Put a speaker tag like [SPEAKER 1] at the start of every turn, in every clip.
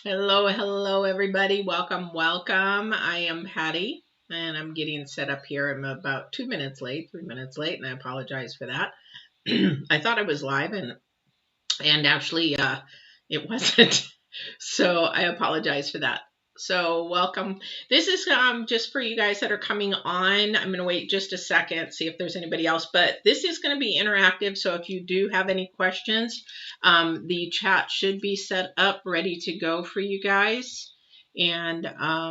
[SPEAKER 1] Hello, hello, everybody. Welcome. I am Patty, and I'm getting set up here. I'm about 2 minutes late, 3 minutes late, and I apologize for that. I thought I was live, and actually, it wasn't. So I apologize for that. So welcome. This is just for you guys that are coming on. I'm going to wait just a second, see if there's anybody else. But this is going to be interactive. So if you do have any questions, the chat should be set up, ready to go for you guys. And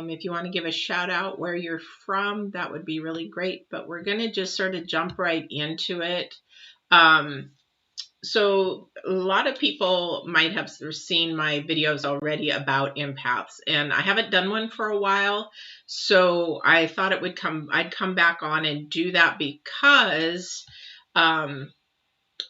[SPEAKER 1] if you want to give a shout out where you're from, that would be really great. But we're going to just sort of jump right into it. Um, so a lot of people might have seen my videos already about empaths, and I haven't done one for a while. So I thought I'd come back on and do that because um,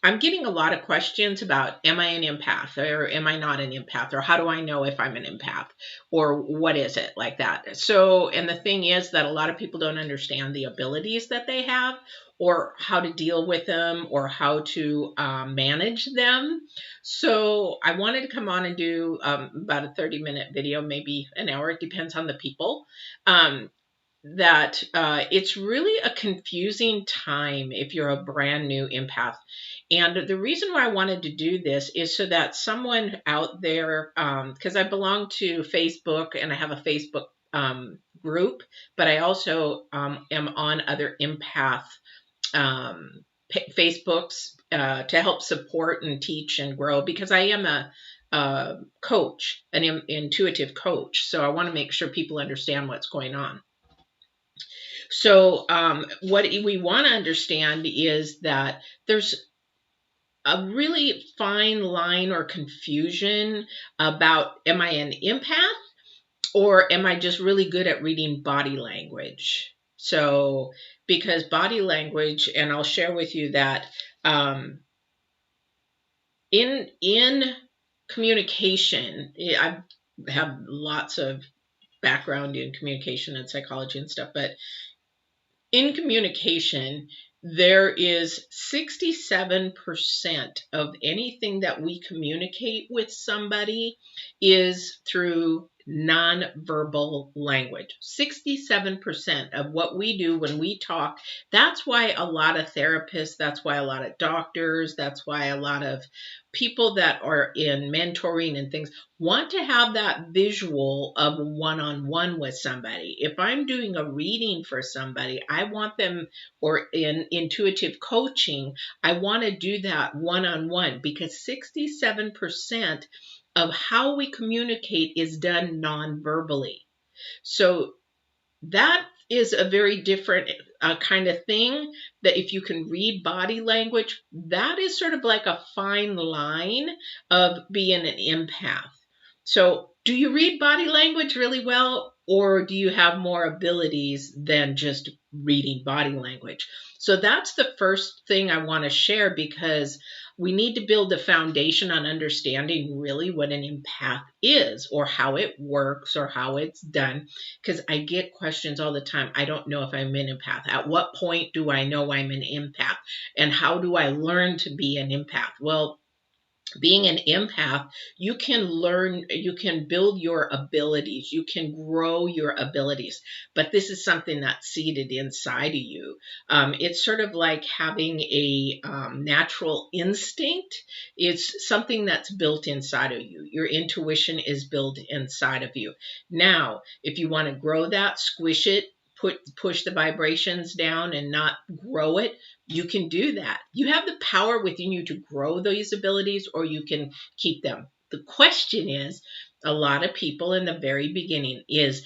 [SPEAKER 1] I'm getting a lot of questions about, am I an empath or am I not an empath, or how do I know if I'm an empath, or what is it, like that. So, and the thing is that a lot of people don't understand the abilities that they have, or how to deal with them, or how to manage them. So I wanted to come on and do about a 30-minute video, maybe an hour. It depends on the people. That it's really a confusing time if you're a brand new empath. And the reason why I wanted to do this is so that someone out there, because I belong to Facebook and I have a Facebook group, but I also am on other empath Facebooks to help support and teach and grow, because I am a coach, an intuitive coach. So I want to make sure people understand what's going on. So, what we want to understand is that there's a really fine line or confusion about, am I an empath or am I just really good at reading body language? So, because body language, and I'll share with you that in communication, I have lots of background in communication and psychology and stuff, but in communication, there is 67% of anything that we communicate with somebody is through nonverbal language. 67% of what we do when we talk. That's why a lot of therapists, that's why a lot of doctors, that's why a lot of people that are in mentoring and things want to have that visual of one-on-one with somebody. If I'm doing a reading for somebody, I want them, or in intuitive coaching, I want to do that one-on-one, because 67% of how we communicate is done non-verbally. So that is a very different kind of thing, that if you can read body language, that is sort of like a fine line of being an empath. So do you read body language really well, or do you have more abilities than just reading body language? So that's the first thing I want to share, because we need to build a foundation on understanding really what an empath is, or how it works, or how it's done. Because I get questions all the time. I don't know if I'm an empath. At what point do I know I'm an empath? And how do I learn to be an empath? Well, being an empath, you can learn, you can build your abilities, you can grow your abilities, but this is something that's seated inside of you. It's sort of like having a natural instinct. It's something that's built inside of you. Your intuition is built inside of you. Now, if you want to grow that, squish it, push the vibrations down and not grow it, you can do that. You have the power within you to grow these abilities, or you can keep them. The question is, a lot of people in the very beginning is,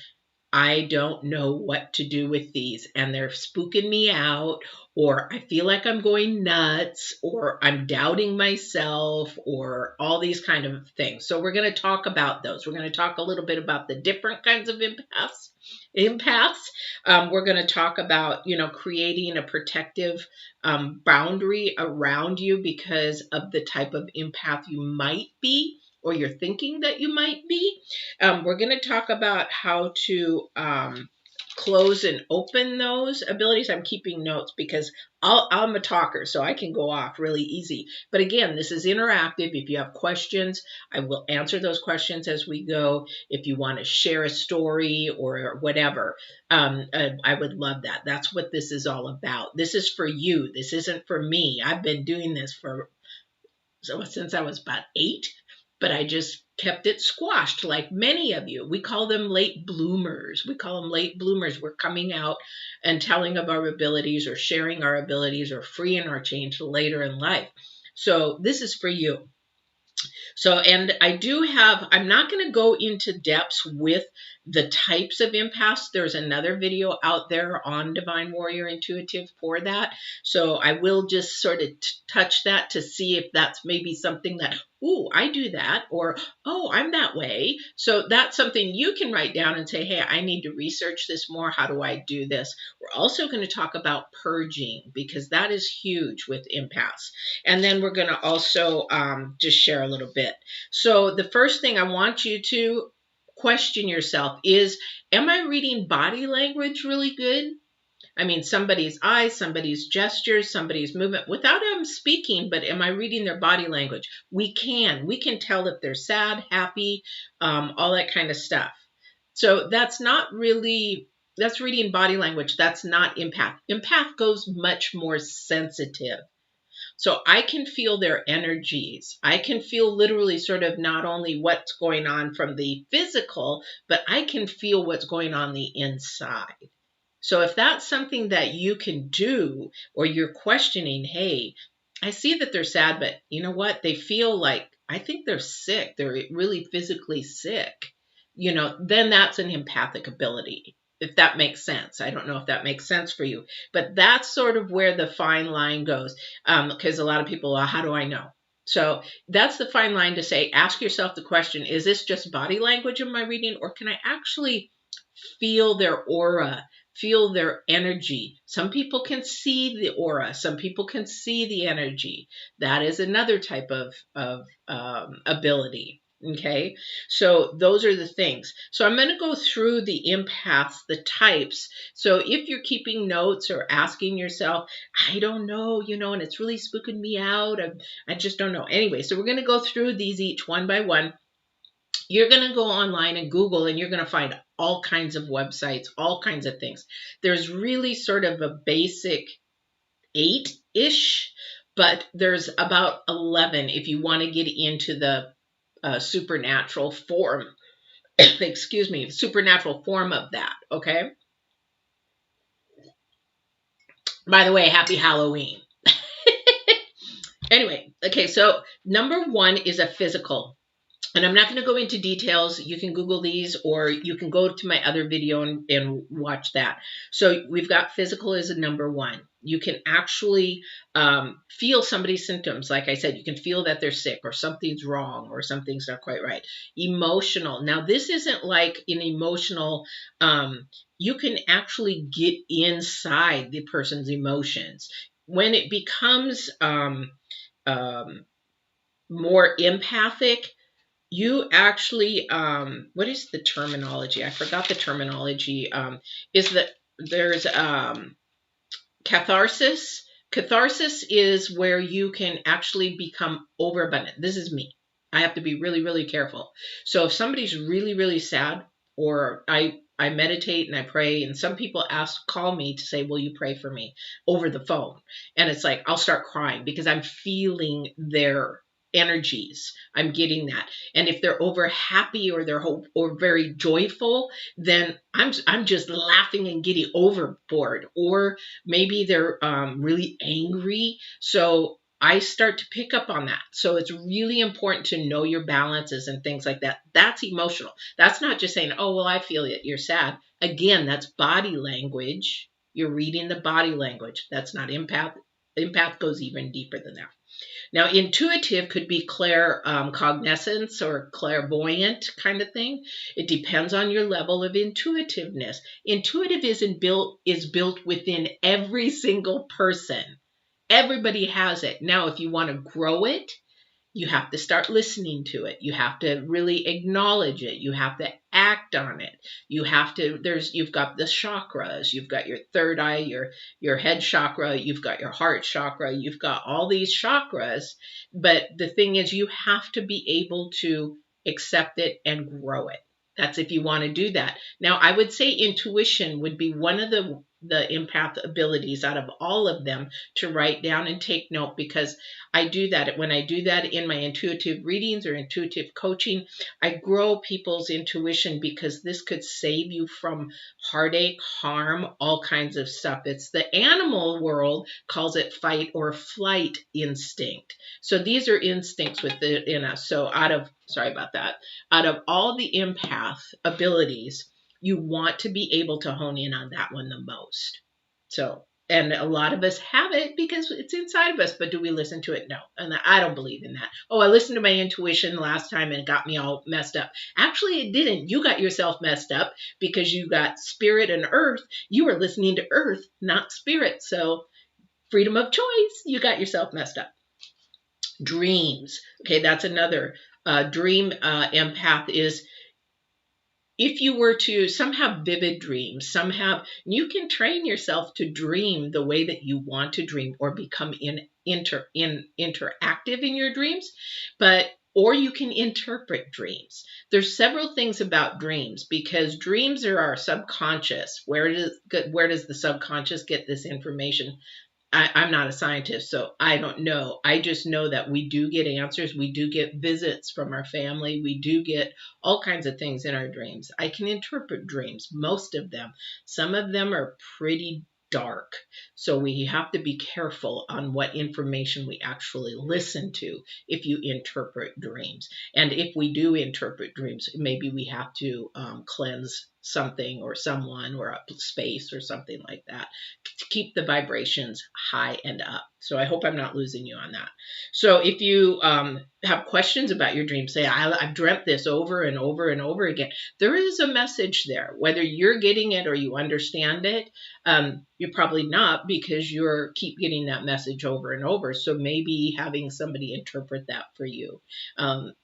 [SPEAKER 1] I don't know what to do with these, and they're spooking me out, or I feel like I'm going nuts, or I'm doubting myself, or all these kind of things. So we're going to talk about those. We're going to talk a little bit about the different kinds of empaths. We're going to talk about, creating a protective boundary around you because of the type of empath you might be, or you're thinking that you might be. We're going to talk about how to close and open those abilities. I'm keeping notes because I'm a talker, so I can go off really easy. But again, this is interactive. If you have questions, I will answer those questions as we go. If you want to share a story or whatever, I would love that. That's what this is all about. This is for you. This isn't for me. I've been doing this since I was about 8, but I just kept it squashed like many of you. We call them late bloomers. We're coming out and telling of our abilities or sharing our abilities or freeing our change later in life. So this is for you. So, and I'm not going to go into depths with the types of empaths. There's another video out there on Divine Warrior Intuitive for that. So I will just sort of touch that to see if that's maybe something that, ooh, I do that, or, oh, I'm that way. So that's something you can write down and say, hey, I need to research this more. How do I do this? We're also going to talk about purging because that is huge with empaths. And then we're going to also just share a little bit. So the first thing I want you to question yourself is, am I reading body language really good? I mean, somebody's eyes, somebody's gestures, somebody's movement without them speaking, but am I reading their body language? We can tell if they're sad, happy, all that kind of stuff. So that's reading body language. That's not empath. Empath goes much more sensitive. So I can feel their energies. I can feel literally sort of not only what's going on from the physical, but I can feel what's going on the inside. So if that's something that you can do, or you're questioning, hey, I see that they're sad, but you know what? They feel like, I think they're sick. They're really physically sick. Then that's an empathic ability, if that makes sense. I don't know if that makes sense for you, but that's sort of where the fine line goes. Because a lot of people, how do I know? So that's the fine line to say, ask yourself the question, is this just body language in my reading, or can I actually feel their aura, feel their energy? Some people can see the aura. Some people can see the energy. That is another type of ability. Okay, so those are the things. So I'm going to go through the empaths, the types. So if you're keeping notes or asking yourself, I don't know, and it's really spooking me out, I just don't know. Anyway, so we're going to go through these each one by one. You're going to go online and Google, and you're going to find all kinds of websites, all kinds of things. There's really sort of a basic 8-ish, but there's about 11 if you want to get into the supernatural form, supernatural form of that, okay? By the way, happy Halloween. Anyway, okay, so number 1 is a physical. And I'm not going to go into details. You can Google these, or you can go to my other video and watch that. So we've got physical as a number 1. You can actually feel somebody's symptoms. Like I said, you can feel that they're sick, or something's wrong, or something's not quite right. Emotional. Now, this isn't like an emotional, you can actually get inside the person's emotions. When it becomes more empathic, you actually, what is the terminology? I forgot the terminology. Is that there's catharsis. Catharsis is where you can actually become overabundant. This is me. I have to be really, really careful. So if somebody's really, really sad, or I meditate and I pray, and some people call me to say, will you pray for me over the phone? And it's like, I'll start crying because I'm feeling their energies. I'm getting that. And if they're over happy, or they're or very joyful, then I'm just laughing and getting overboard. Or maybe they're really angry. So I start to pick up on that. So it's really important to know your balances and things like that. That's emotional. That's not just saying, oh, well, I feel it, you're sad. Again, that's body language. You're reading the body language. That's not empath. Empath goes even deeper than that. Now, intuitive could be cognizance or clairvoyant kind of thing. It depends on your level of intuitiveness. Intuitive is built within every single person. Everybody has it. Now, if you want to grow it, you have to start listening to it. You have to really acknowledge it. You have to act on it. You have to, you've got the chakras, you've got your third eye, your head chakra, you've got your heart chakra, you've got all these chakras. But the thing is, you have to be able to accept it and grow it. That's if you want to do that. Now, I would say intuition would be one of the empath abilities out of all of them to write down and take note, because I do that. When I do that in my intuitive readings or intuitive coaching, I grow people's intuition, because this could save you from heartache, harm, all kinds of stuff. It's the animal world calls it fight or flight instinct. So these are instincts within us. So sorry about that, out of all the empath abilities, you want to be able to hone in on that one the most. So, and a lot of us have it because it's inside of us, but do we listen to it? No. And I don't believe in that. Oh, I listened to my intuition last time and it got me all messed up. Actually, it didn't. You got yourself messed up because you got spirit and earth. You were listening to earth, not spirit. So freedom of choice, you got yourself messed up. Dreams. Okay, that's another dream empath is, if you were to, some have vivid dreams, you can train yourself to dream the way that you want to dream, or become interactive in your dreams, or you can interpret dreams. There's several things about dreams, because dreams are our subconscious. Where does the subconscious get this information? I'm not a scientist, so I don't know. I just know that we do get answers. We do get visits from our family. We do get all kinds of things in our dreams. I can interpret dreams, most of them. Some of them are pretty dark. So we have to be careful on what information we actually listen to if you interpret dreams. And if we do interpret dreams, maybe we have to cleanse something or someone or a space or something like that to keep the vibrations high and up. So I hope I'm not losing you on that. So if you have questions about your dream, say, I've dreamt this over and over and over again. There is a message there, whether you're getting it or you understand it. You're probably not, because you're keep getting that message over and over. So maybe having somebody interpret that for you,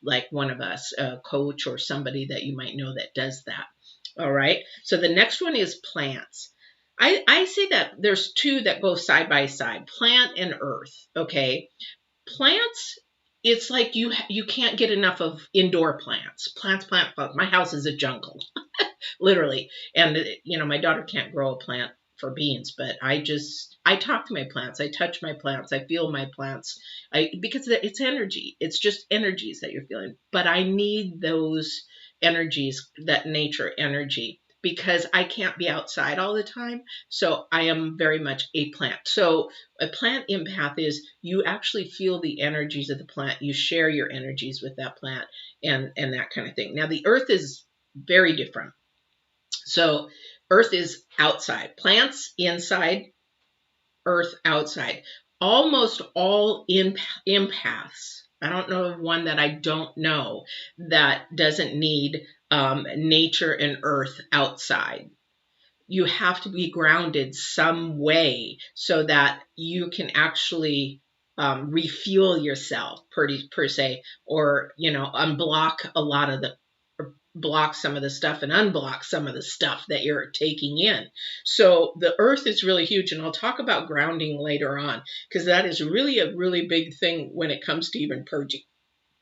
[SPEAKER 1] like one of us, a coach or somebody that you might know that does that. All right. So the next one is plants. I say that there's two that go side by side, plant and earth. Okay. Plants, it's like you can't get enough of indoor plants. Plants. My house is a jungle, literally. And, my daughter can't grow a plant for beans, but I talk to my plants. I touch my plants. I feel my plants. Because it's energy. It's just energies that you're feeling. But I need those energies, that nature energy, because I can't be outside all the time. So I am very much a plant. So a plant empath is, you actually feel the energies of the plant. You share your energies with that plant and that kind of thing. Now the earth is very different. So earth is outside, plants inside, earth outside. Almost all empaths, I don't know of one that I don't know that doesn't need nature and earth outside. You have to be grounded some way so that you can actually refuel yourself per se, or unblock a lot of the, block some of the stuff and unblock some of the stuff that you're taking in. So the earth is really huge, and I'll talk about grounding later on, because that is really a really big thing when it comes to even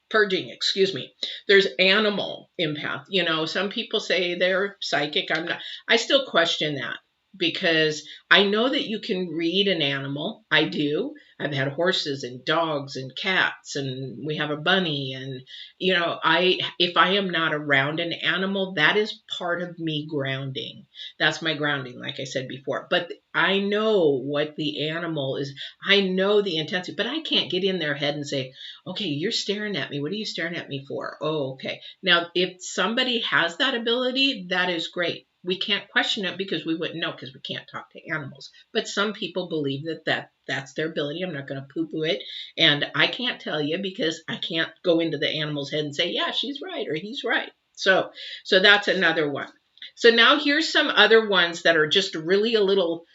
[SPEAKER 1] purging, excuse me. There's animal empath. Some people say they're psychic. I still question that, because I know that you can read an animal. I do. I've had horses and dogs and cats, and we have a bunny. And, if I am not around an animal, that is part of me grounding. That's my grounding, like I said before. But I know what the animal is. I know the intensity, but I can't get in their head and say, okay, you're staring at me. What are you staring at me for? Oh, okay. Now, if somebody has that ability, that is great. We can't question it, because we wouldn't know, because we can't talk to animals. But some people believe that's their ability. I'm not going to poo-poo it. And I can't tell you, because I can't go into the animal's head and say, yeah, she's right or he's right. So that's another one. So now here's some other ones that are just really a little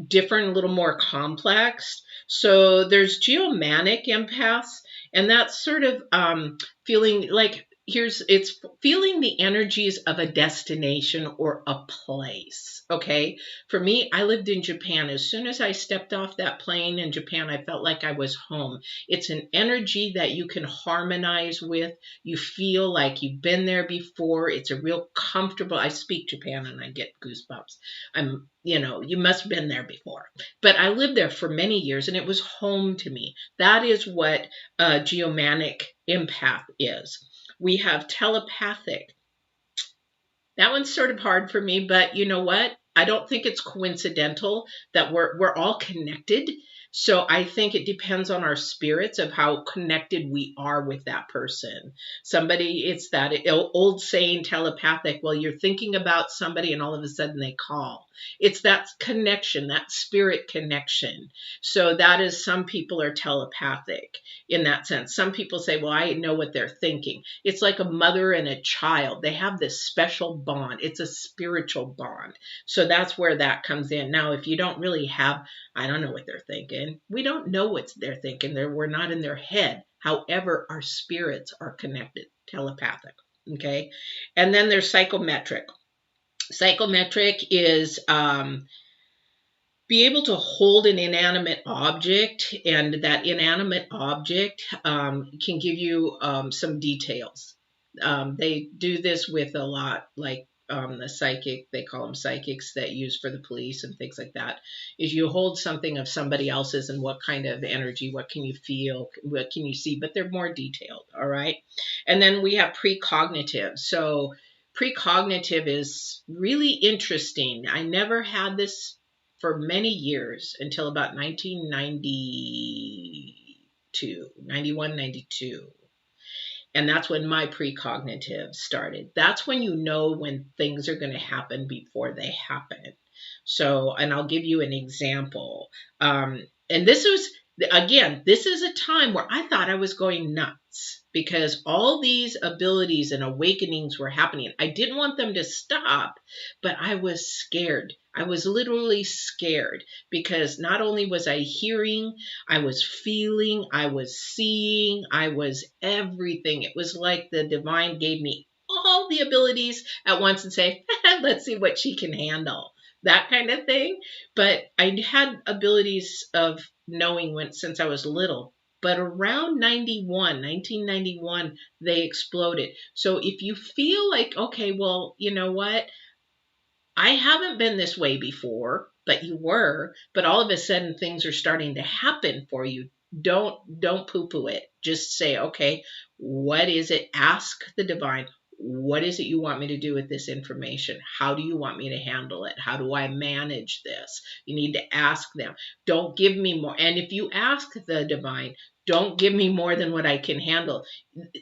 [SPEAKER 1] different, a little more complex. So there's geomanic empaths, and that's sort of feeling like it's feeling the energies of a destination or a place. Okay. For me, I lived in Japan. As soon as I stepped off that plane in Japan, I felt like I was home. It's an energy that you can harmonize with. You feel like you've been there before. It's a real comfortable. I speak Japan and I get goosebumps. You must have been there before. But I lived there for many years and it was home to me. That is what a geomanic empath is. We have telepathic. That one's sort of hard for me, but you know what? I don't think it's coincidental that we're all connected. So I think it depends on our spirits of how connected we are with that person. It's that old saying, telepathic. Well, you're thinking about somebody and all of a sudden they call. It's that connection, that spirit connection. So that is, some people are telepathic in that sense. Some people say, well, I know what they're thinking. It's like a mother and a child. They have this special bond. It's a spiritual bond. So that's where that comes in. Now, if you don't really have, I don't know what they're thinking. We don't know what they're thinking. We're not in their head. However, our spirits are connected, telepathic. Okay. And then there's psychometric. Psychometric is be able to hold an inanimate object, and that inanimate object can give you some details. They do this with a lot, like the psychic, they call them psychics that use for the police and things like that, is you hold something of somebody else's and what kind of energy, what can you feel, what can you see, but they're more detailed, all right? And then we have precognitive. So precognitive is really interesting. I never had this for many years until about 1992, 91, 92. And that's when my precognitive started. That's when you know when things are going to happen before they happen. So, and I'll give you an example. And this is a time where I thought I was going nuts because all these abilities and awakenings were happening. I didn't want them to stop, but I was scared. I was literally scared because not only was I hearing, I was feeling, I was seeing, I was everything. It was like the divine gave me all the abilities at once and say, let's see what she can handle. That kind of thing. But I had abilities of knowing since I was little. But around 1991, they exploded. So if you feel like, okay, well, you know what? I haven't been this way before, but you were, but all of a sudden things are starting to happen for you. Don't poo-poo it. Just say, okay, what is it? Ask the divine. What is it you want me to do with this information? How do you want me to handle it? How do I manage this? You need to ask them. Don't give me more. And if you ask the divine, don't give me more than what I can handle.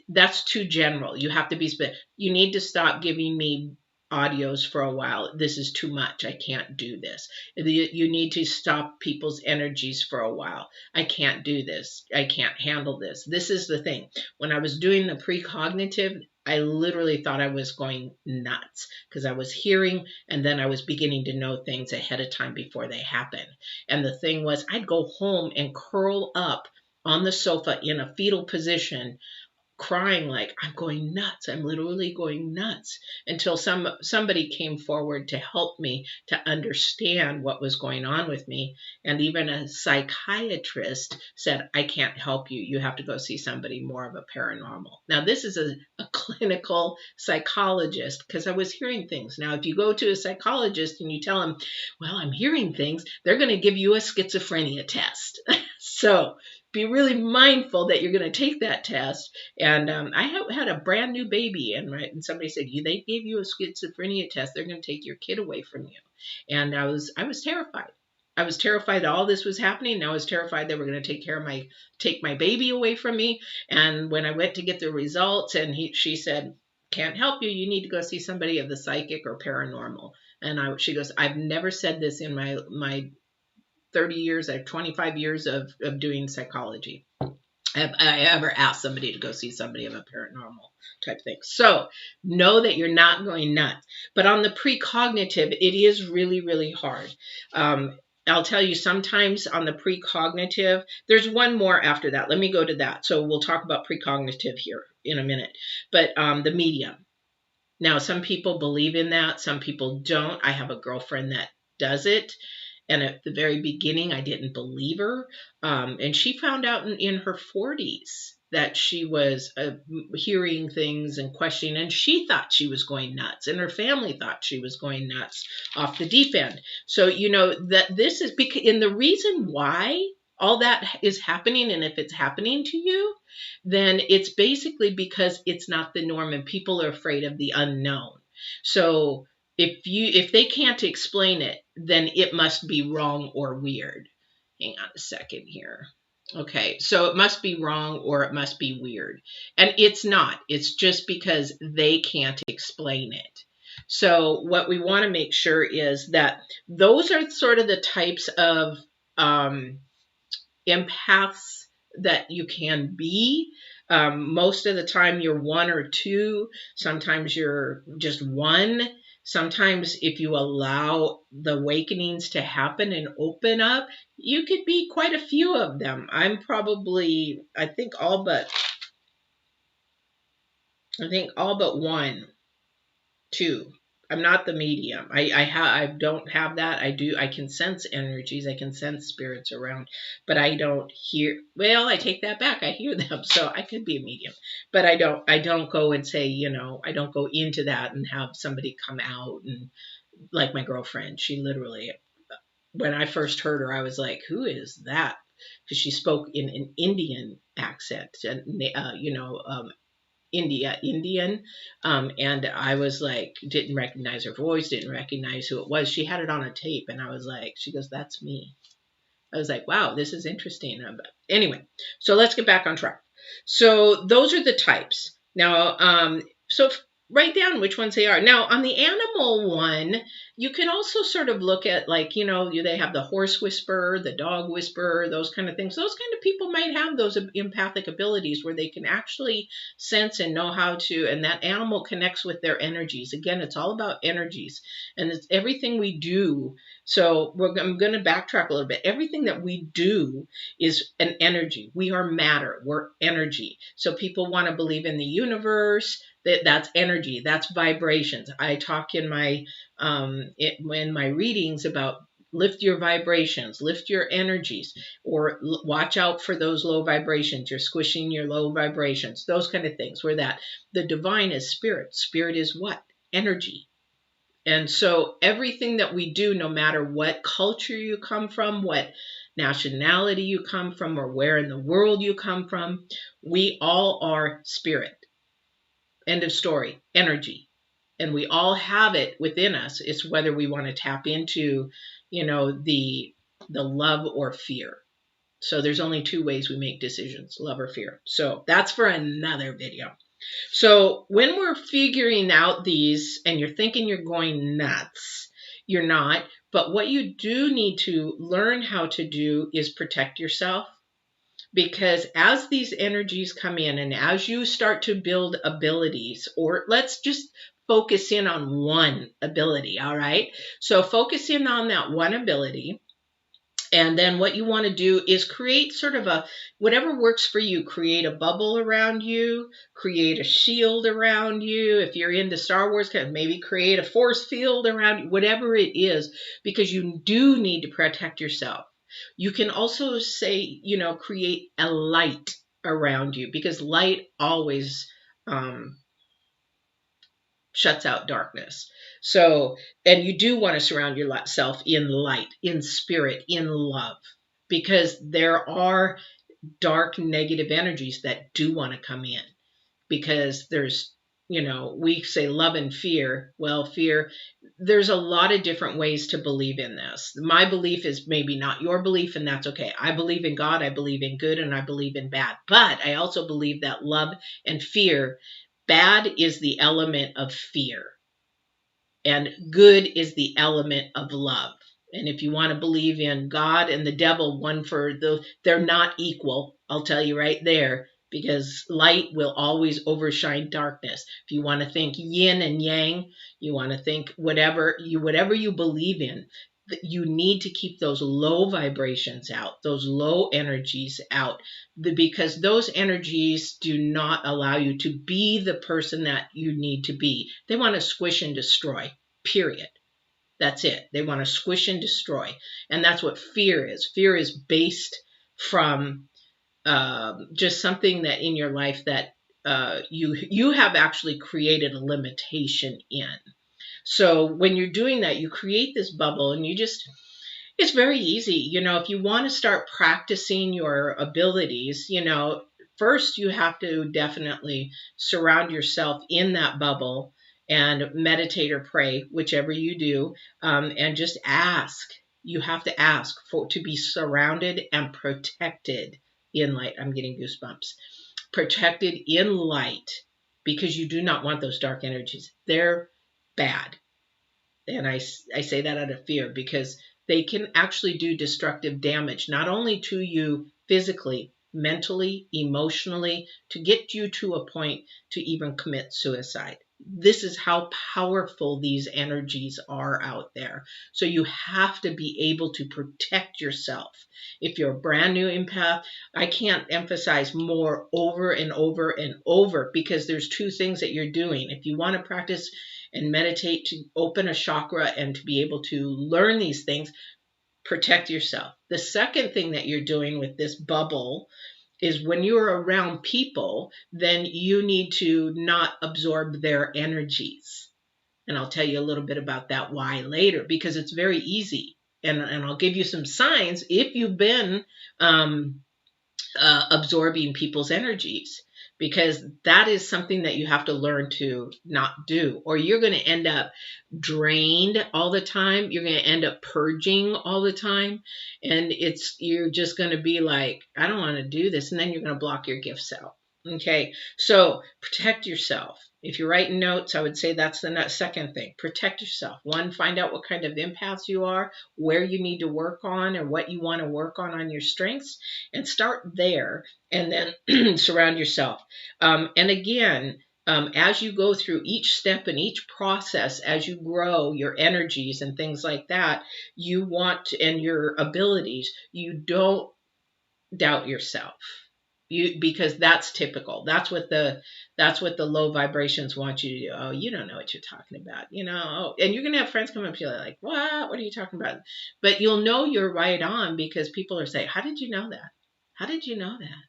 [SPEAKER 1] That's too general. You have to be specific. You need to stop giving me audios for a while. This is too much. I can't do this. You need to stop people's energies for a while. I can't do this. I can't handle this. This is the thing. When I was doing the precognitive, I literally thought I was going nuts because I was hearing and then I was beginning to know things ahead of time before they happened. And the thing was, I'd go home and curl up on the sofa in a fetal position, crying like I'm going nuts. I'm literally going nuts until somebody came forward to help me to understand what was going on with me. And even a psychiatrist said, I can't help you. You have to go see somebody more of a paranormal. Now, this is a clinical psychologist because I was hearing things. Now, if you go to a psychologist and you tell them, well, I'm hearing things, they're going to give you a schizophrenia test. So be really mindful that you're going to take that test. And I had a brand new baby, and somebody said, they gave you a schizophrenia test. They're going to take your kid away from you. And I was terrified. I was terrified all this was happening. And I was terrified they were going to take my baby away from me. And when I went to get the results, and she said, can't help you. You need to go see somebody of the psychic or paranormal. And she goes, I've never said this in my 30 years, I have 25 years of doing psychology. Have I ever asked somebody to go see somebody of a paranormal type thing? So know that you're not going nuts. But on the precognitive, it is really, really hard. I'll tell you, sometimes on the precognitive, there's one more after that. Let me go to that. So we'll talk about precognitive here in a minute. But the medium. Now, some people believe in that. Some people don't. I have a girlfriend that does it. And at the very beginning, I didn't believe her. And she found out in her 40s that she was hearing things and questioning, and she thought she was going nuts, and her family thought she was going nuts off the deep end. So, that this is because, and the reason why all that is happening, and if it's happening to you, then it's basically because it's not the norm and people are afraid of the unknown. So, if they can't explain it, then it must be wrong or weird. Hang on a second here. Okay, so it must be wrong or it must be weird. And it's not. It's just because they can't explain it. So what we want to make sure is that those are sort of the types of empaths that you can be. Most of the time you're one or two. Sometimes you're just one. Sometimes if you allow the awakenings to happen and open up, you could be quite a few of them. I'm probably, I think all but one, two. I'm not the medium. I don't have that. I can sense energies. I can sense spirits around, but I don't hear. Well, I take that back. I hear them, so I could be a medium, but I don't go and say, I don't go into that and have somebody come out, and like my girlfriend, she literally, when I first heard her, I was like, who is that? Because she spoke in an Indian accent, and Indian. And I was like, didn't recognize her voice, didn't recognize who it was. She had it on a tape, and I was like, she goes, that's me. I was like, wow, this is interesting. Anyway, so let's get back on track. So those are the types. Now, so write down which ones they are. Now, on the animal one, you can also sort of look at, like, they have the horse whisperer, the dog whisperer, those kind of things. Those kind of people might have those empathic abilities where they can actually sense and know how to, and that animal connects with their energies. Again, it's all about energies, and it's everything we do. So I'm going to backtrack a little bit. Everything that we do is an energy. We are matter. We're energy. So people want to believe in the universe. That's energy. That's vibrations. I talk in my readings about lift your vibrations, lift your energies, or watch out for those low vibrations. You're squishing your low vibrations. Those kind of things. Where that the divine is spirit. Spirit is what? Energy. And so everything that we do, no matter what culture you come from, what nationality you come from, or where in the world you come from, we all are spirit. End of story. Energy. And we all have it within us. It's whether we want to tap into, the love or fear. So there's only two ways we make decisions, love or fear. So that's for another video. So when we're figuring out these and you're thinking you're going nuts, you're not. But what you do need to learn how to do is protect yourself. Because as these energies come in and as you start to build abilities, or let's just focus in on one ability, all right? So focus in on that one ability. And then what you want to do is create sort of whatever works for you. Create a bubble around you, create a shield around you. If you're into Star Wars, maybe create a force field around you, whatever it is, because you do need to protect yourself. You can also say, create a light around you, because light always shuts out darkness. So, and you do want to surround yourself in light, in spirit, in love, because there are dark negative energies that do want to come in, because there's, we say love and fear. Well, fear, there's a lot of different ways to believe in this. My belief is maybe not your belief, and that's okay. I believe in God, I believe in good, and I believe in bad. But I also believe that love and fear, bad is the element of fear, and good is the element of love. And if you want to believe in God and the devil, they're not equal. I'll tell you right there, because light will always overshine darkness. If you want to think yin and yang, you want to think whatever you believe in, you need to keep those low vibrations out, those low energies out, because those energies do not allow you to be the person that you need to be. They want to squish and destroy, period. That's it. They want to squish and destroy. And that's what fear is. Fear is based from just something that in your life that you have actually created a limitation in. So when you're doing that, you create this bubble, and it's very easy. If you want to start practicing your abilities, first you have to definitely surround yourself in that bubble and meditate or pray, whichever you do, and just ask. You have to ask to be surrounded and protected in light. I'm getting goosebumps. Protected in light, because you do not want those dark energies. They're bad. And I say that out of fear, because they can actually do destructive damage, not only to you physically, mentally, emotionally, to get you to a point to even commit suicide. This is how powerful these energies are out there. So you have to be able to protect yourself. If you're a brand new empath, I can't emphasize more over and over and over, because there's two things that you're doing. If you want to practice and meditate to open a chakra and to be able to learn these things, protect yourself. The second thing that you're doing with this bubble is when you're around people, then you need to not absorb their energies. And I'll tell you a little bit about that why later, because it's very easy. And I'll give you some signs if you've been absorbing people's energies, because that is something that you have to learn to not do, or you're going to end up drained all the time. You're going to end up purging all the time, and you're just going to be like, I don't want to do this, and then you're going to block your gifts out. Okay, so protect yourself. If you're writing notes, I would say that's the second thing. Protect yourself. One, find out what kind of empath you are, where you need to work on, or what you want to work on your strengths, and start there, and then surround yourself. And again, as you go through each step and each process, as you grow your energies and things like that, and your abilities, you don't doubt yourself. Because that's typical. That's what the low vibrations want you to do. Oh, you don't know what you're talking about, and you're gonna have friends come up to you like, what are you talking about? But you'll know you're right on, because people are saying, how did you know that? How did you know that?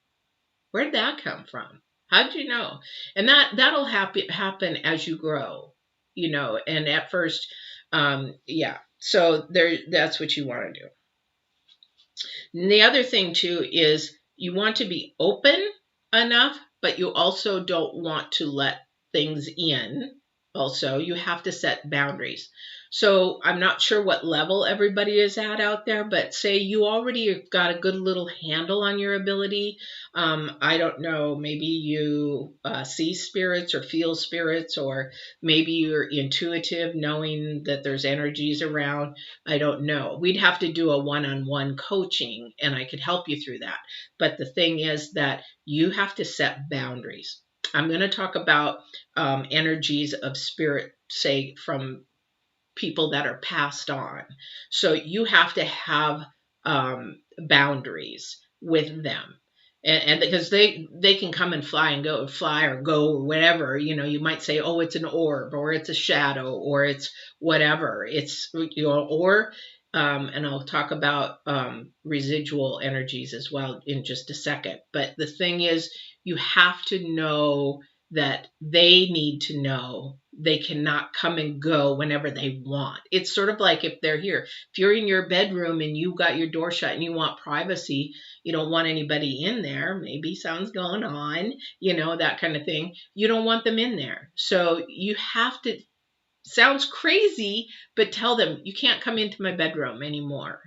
[SPEAKER 1] Where did that come from? How did you know? And that'll happen as you grow, and at first, yeah. So that's what you want to do. And the other thing too is you want to be open enough, but you also don't want to let things in. Also, you have to set boundaries. So I'm not sure what level everybody is at out there, but say you already got a good little handle on your ability. I don't know, maybe you see spirits or feel spirits, or maybe you're intuitive, knowing that there's energies around. I don't know. We'd have to do a one-on-one coaching, and I could help you through that. But the thing is that you have to set boundaries. I'm going to talk about energies of spirit, say from people that are passed on. So you have to have boundaries with them. And because they can come and fly or go or whatever, you might say, oh, it's an orb, or it's a shadow, or it's whatever. It's, or, and I'll talk about residual energies as well in just a second. But the thing is, you have to know that they need to know they cannot come and go whenever they want. It's sort of like if they're here. If you're in your bedroom and you got your door shut and you want privacy, you don't want anybody in there, maybe something's going on, that kind of thing. You don't want them in there. So you have to, sounds crazy, but tell them, you can't come into my bedroom anymore.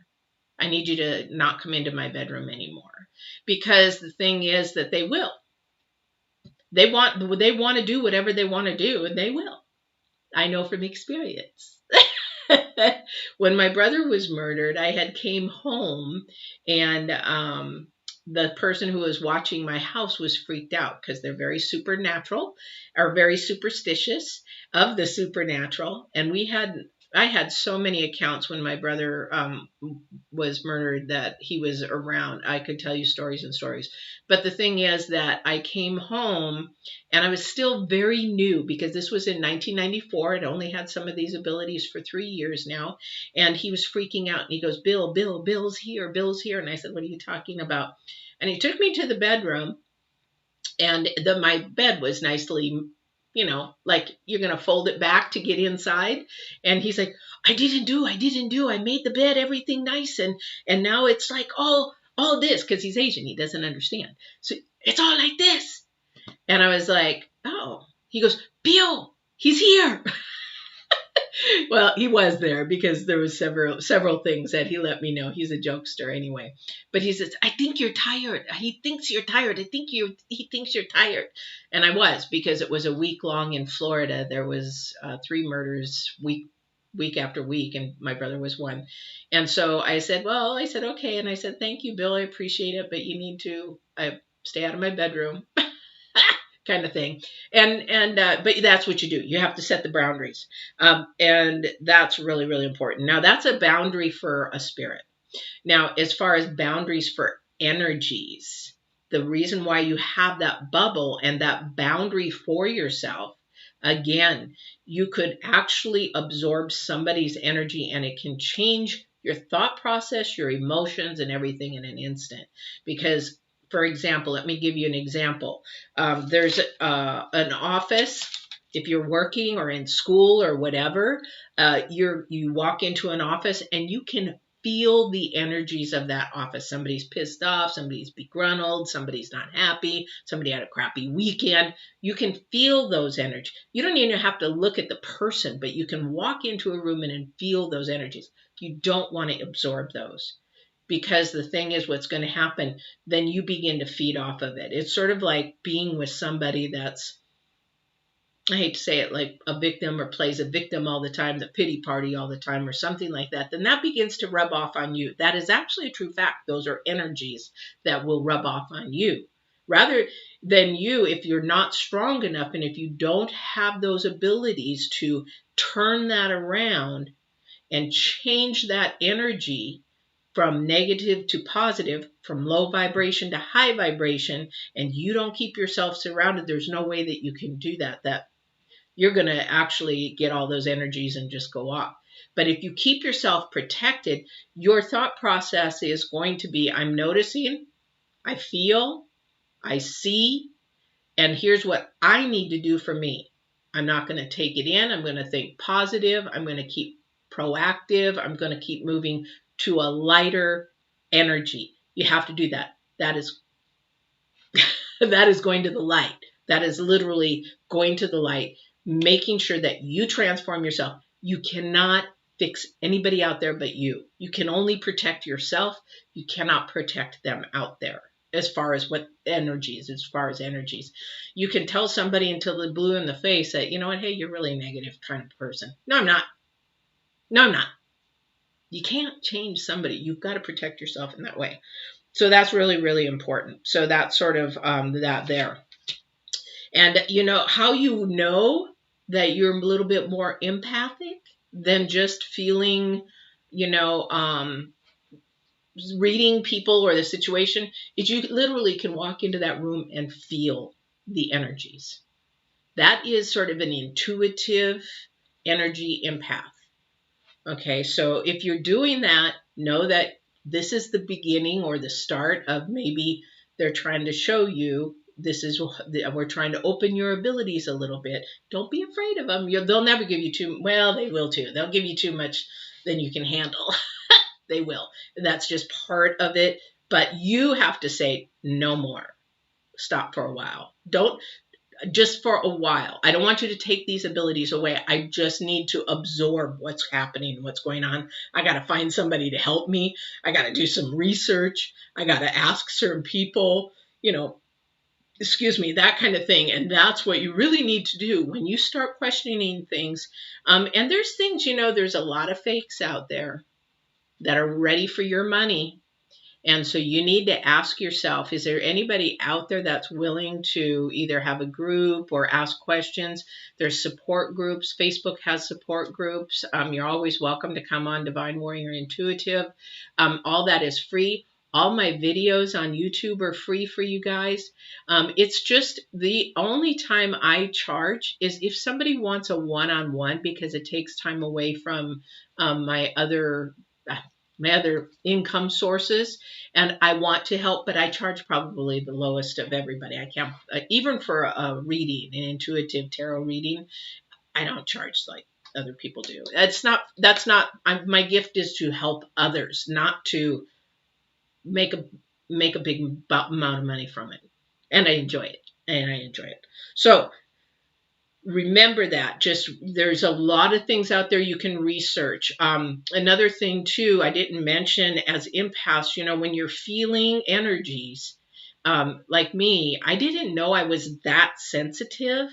[SPEAKER 1] I need you to not come into my bedroom anymore. Because the thing is that they will. They want to do whatever they want to do, and they will. I know from experience. When my brother was murdered, I had came home, and the person who was watching my house was freaked out, because they're very supernatural, or very superstitious of the supernatural. And we had I had so many accounts when my brother was murdered that he was around. I could tell you stories and stories. But the thing is that I came home and I was still very new because this was in 1994. I'd only had some of these abilities for 3 years now. And he was freaking out and he goes, Bill, Bill's here, Bill's here. And I said, what are you talking about? And he took me to the bedroom, and my bed was nicely, like you're going to fold it back to get inside. And he's like, I didn't do. I made the bed, everything nice. And now it's like all this, because he's Asian. He doesn't understand. So it's all like this. And I was like, oh. He goes, Bill, he's here. Well, he was there because there was several things that he let me know. He's a jokester anyway. But he says, I think you're tired. He thinks you're tired. He thinks you're tired. And I was, because it was a week long in Florida. There was 3 murders week after week, and my brother was one. And so I said, okay. And I said, thank you, Bill. I appreciate it, but you need to stay out of my bedroom. Kind of thing. But that's what you do. You have to set the boundaries. And that's really, really important. Now, that's a boundary for a spirit. Now, as far as boundaries for energies, the reason why you have that bubble and that boundary for yourself, again, you could actually absorb somebody's energy and it can change your thought process, your emotions, and everything in an instant. Because, for example, let me give you an example. There's an office. If you're working or in school or whatever, you walk into an office and you can feel the energies of that office. Somebody's pissed off, somebody's begruntled, somebody's not happy, somebody had a crappy weekend. You can feel those energies. You don't even have to look at the person, but you can walk into a room and feel those energies. You don't want to absorb those. Because the thing is, what's going to happen, then you begin to feed off of it. It's sort of like being with somebody that's, I hate to say it, like a victim or plays a victim all the time, the pity party all the time or something like that. Then that begins to rub off on you. That is actually a true fact. Those are energies that will rub off on you. Rather than you, if you're not strong enough and if you don't have those abilities to turn that around and change that energy from negative to positive, from low vibration to high vibration, and you don't keep yourself surrounded, there's no way that you can do that. That you're going to actually get all those energies and just go off. But if you keep yourself protected, your thought process is going to be, I'm noticing, I feel, I see, and here's what I need to do for me. I'm not going to take it in. I'm going to think positive. I'm going to keep proactive. I'm going to keep moving to a lighter energy. You have to do that. That is going to the light. That is literally going to the light, making sure that you transform yourself. You cannot fix anybody out there but you. You can only protect yourself. You cannot protect them out there. As far as energies. You can tell somebody until they're blue in the face that, you know what, hey, you're really a negative kind of person. No, I'm not. You can't change somebody. You've got to protect yourself in that way. So that's really, really important. So that's sort of that there. And how you know that you're a little bit more empathic than just feeling, reading people or the situation, is you literally can walk into that room and feel the energies. That is sort of an intuitive energy empath. Okay, so if you're doing that, know that this is the beginning or the start of maybe they're trying to show you we're trying to open your abilities a little bit. Don't be afraid of them. They'll never give you too, well, they will too. They'll give you too much than you can handle. They will. That's just part of it. But you have to say no more. Stop for a while. Just for a while. I don't want you to take these abilities away. I just need to absorb what's happening, what's going on. I got to find somebody to help me. I got to do some research. I got to ask certain people, that kind of thing. And that's what you really need to do when you start questioning things. And there's things, there's a lot of fakes out there that are ready for your money. And so you need to ask yourself, is there anybody out there that's willing to either have a group or ask questions? There's support groups. Facebook has support groups. You're always welcome to come on Divine Warrior Intuitive. All that is free. All my videos on YouTube are free for you guys. It's just the only time I charge is if somebody wants a one-on-one, because it takes time away from my other income sources, and I want to help, but I charge probably the lowest of everybody. I can't, even for a reading, an intuitive tarot reading, I don't charge like other people do. My gift is to help others, not to make a big amount of money from it. And I enjoy it. So remember that. Just, there's a lot of things out there you can research. Another thing too, I didn't mention, as empaths, when you're feeling energies, like me, I didn't know I was that sensitive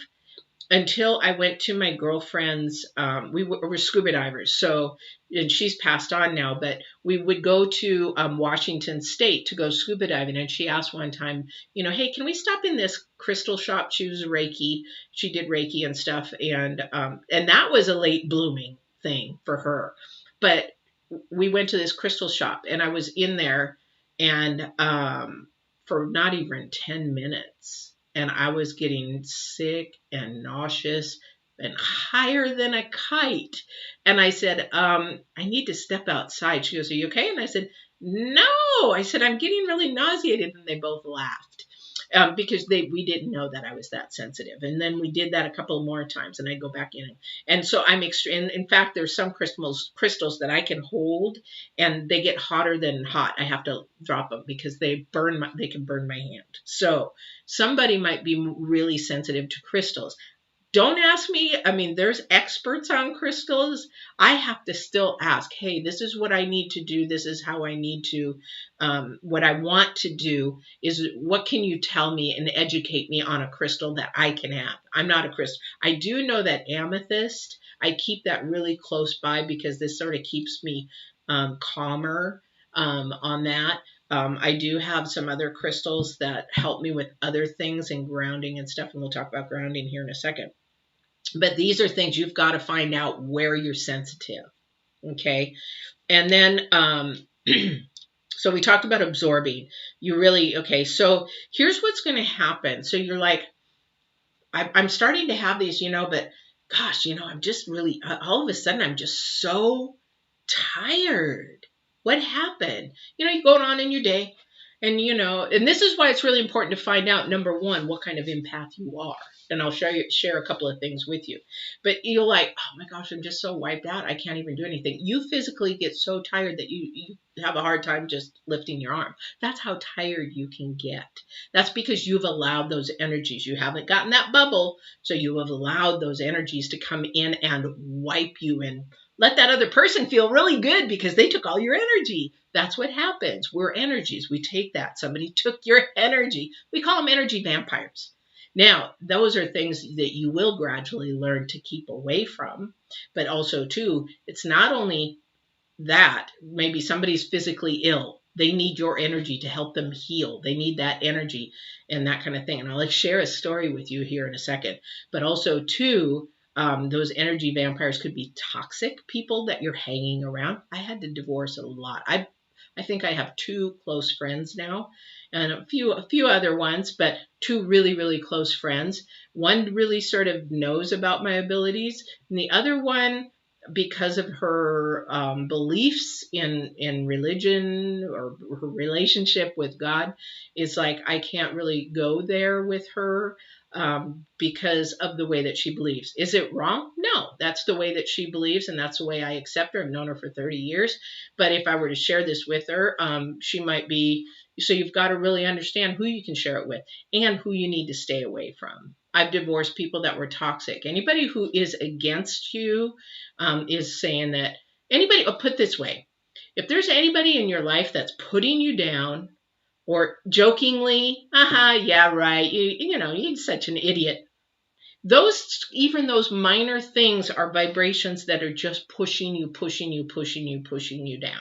[SPEAKER 1] until I went to my girlfriend's. We were scuba divers, so, and she's passed on now, but we would go to Washington State to go scuba diving. And she asked one time, hey, can we stop in this crystal shop? She was Reiki. She did Reiki and stuff. And that was a late blooming thing for her. But we went to this crystal shop, and I was in there, and for not even 10 minutes. And I was getting sick and nauseous and higher than a kite. And I said, I need to step outside. She goes, are you okay? And I said, no. I said, I'm getting really nauseated. And they both laughed. Because we didn't know that I was that sensitive. And then we did that a couple more times, and I go back in. And so I'm extreme. In fact, there's some crystals that I can hold, and they get hotter than hot. I have to drop them because they can burn my hand. So somebody might be really sensitive to crystals. Don't ask me. I mean, there's experts on crystals. I have to still ask, hey, this is what I need to do. This is how I need to, what I want to do is, what can you tell me and educate me on a crystal that I can have? I'm not a crystal. I do know that amethyst, I keep that really close by because this sort of keeps me calmer on that. I do have some other crystals that help me with other things and grounding and stuff. And we'll talk about grounding here in a second. But these are things you've got to find out where you're sensitive. Okay. And then, so we talked about absorbing. Okay. So here's what's going to happen. So you're like, I'm starting to have these, but gosh, I'm just really, all of a sudden, I'm just so tired. What happened? You're going on in your day, and and this is why it's really important to find out, number one, what kind of empath you are. And I'll share a couple of things with you. But you're like, oh my gosh, I'm just so wiped out. I can't even do anything. You physically get so tired that you have a hard time just lifting your arm. That's how tired you can get. That's because you've allowed those energies. You haven't gotten that bubble, so you have allowed those energies to come in and wipe you and let that other person feel really good because they took all your energy. That's what happens. We're energies. We take that. Somebody took your energy. We call them energy vampires. Now, those are things that you will gradually learn to keep away from. But also, too, it's not only that. Maybe somebody's physically ill. They need your energy to help them heal. They need that energy and that kind of thing. And I'll share a story with you here in a second. But also, too, those energy vampires could be toxic people that you're hanging around. I had to divorce a lot. I think I have 2 close friends now, and a few other ones, but 2 really, really close friends. One really sort of knows about my abilities, and the other one, because of her beliefs in religion or her relationship with God, is like, I can't really go there with her because of the way that she believes. Is it wrong? No, that's the way that she believes, and that's the way I accept her. I've known her for 30 years. But if I were to share this with her, she might be, so you've got to really understand who you can share it with and who you need to stay away from. I've divorced people that were toxic. Anybody who is against you is saying that, I'll put it this way. If there's anybody in your life that's putting you down, or jokingly, yeah, right, you're such an idiot. Even those minor things are vibrations that are just pushing you down.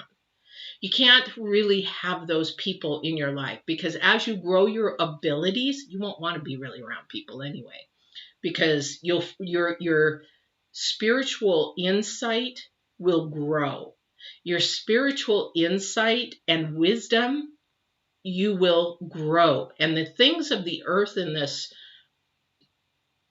[SPEAKER 1] You can't really have those people in your life, because as you grow your abilities, you won't want to be really around people anyway, because your spiritual insight will grow. Your spiritual insight and wisdom, you will grow. And the things of the earth and this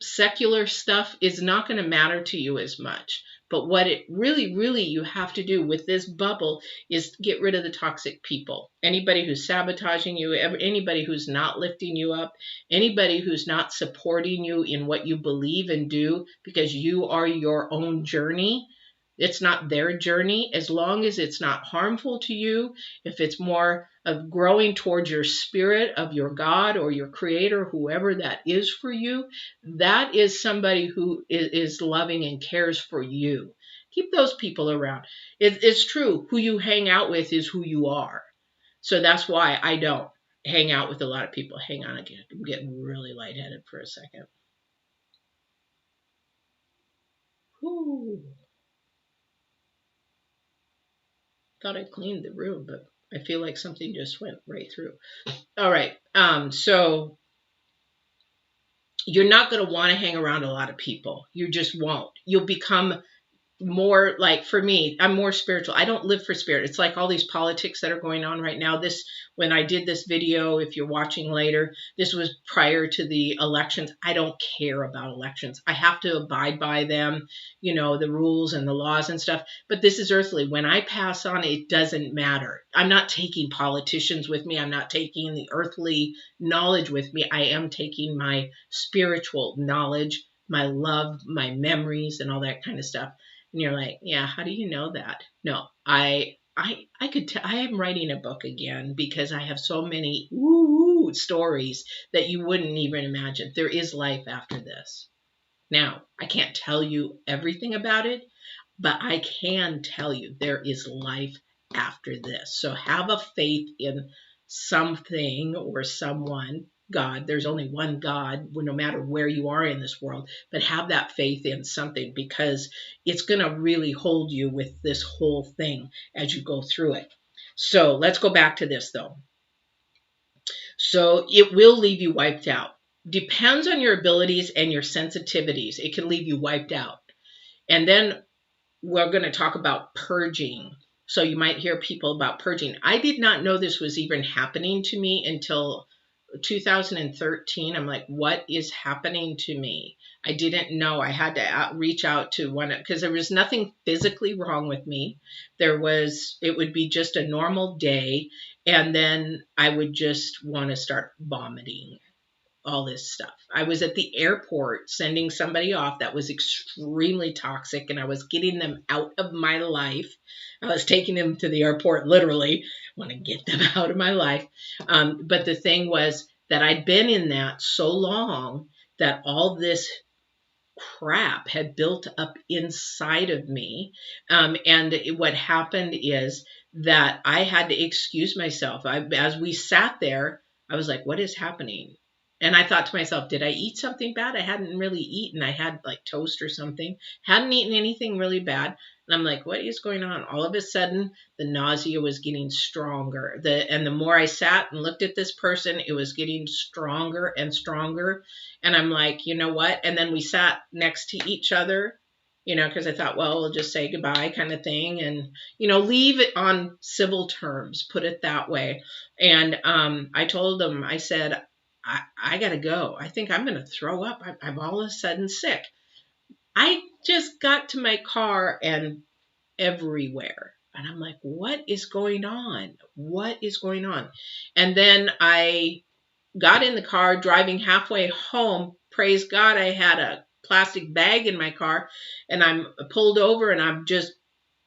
[SPEAKER 1] secular stuff is not going to matter to you as much. But what it really you have to do with this bubble is get rid of the toxic people. Anybody who's sabotaging you, anybody who's not lifting you up, anybody who's not supporting you in what you believe and do, because you are your own journey. It's not their journey. As long as it's not harmful to you, if it's more of growing towards your spirit of your God or your creator, whoever that is for you, that is somebody who is loving and cares for you. Keep those people around. It's true. Who you hang out with is who you are. So that's why I don't hang out with a lot of people. Hang on again. I'm getting really lightheaded for a second. Whew. Thought I cleaned the room, but I feel like something just went right through. All right. So you're not going to want to hang around a lot of people. You just won't. You'll become more like, for me, I'm more spiritual. I don't live for spirit. It's like all these politics that are going on right now. When I did this video, if you're watching later, this was prior to the elections. I don't care about elections. I have to abide by them, the rules and the laws and stuff. But this is earthly. When I pass on, it doesn't matter. I'm not taking politicians with me. I'm not taking the earthly knowledge with me. I am taking my spiritual knowledge, my love, my memories, and all that kind of stuff. And you're like, yeah, how do you know that? No, I could tell. I am writing a book again because I have so many stories that you wouldn't even imagine. There is life after this. Now, I can't tell you everything about it, but I can tell you there is life after this. So have a faith in something or someone. God, there's only one God, no matter where you are in this world, but have that faith in something, because it's going to really hold you with this whole thing as you go through it. So let's go back to this though. So it will leave you wiped out. Depends on your abilities and your sensitivities. It can leave you wiped out. And then we're going to talk about purging. So you might hear people about purging. I did not know this was even happening to me until 2013. I'm like, what is happening to me? I didn't know. I had to reach out to one, because there was nothing physically wrong with me. It would be just a normal day. And then I would just want to start vomiting. All this stuff. I was at the airport sending somebody off that was extremely toxic, and I was getting them out of my life. I was taking them to the airport, literally. Want to get them out of my life. But the thing was that I'd been in that so long that all this crap had built up inside of me. And what happened is that I had to excuse myself. As we sat there, I was like, what is happening? And I thought to myself, did I eat something bad? I hadn't really eaten. I had like toast or something. Hadn't eaten anything really bad. And I'm like, what is going on? All of a sudden, the nausea was getting stronger. And the more I sat and looked at this person, it was getting stronger and stronger. And I'm like, you know what? And then we sat next to each other, because I thought, well, we'll just say goodbye kind of thing. And, leave it on civil terms, put it that way. And I told them, I said, I got to go. I think I'm going to throw up. I'm all of a sudden sick. I just got to my car and everywhere. And I'm like, what is going on? What is going on? And then I got in the car, driving halfway home. Praise God, I had a plastic bag in my car, and I'm pulled over, and I'm just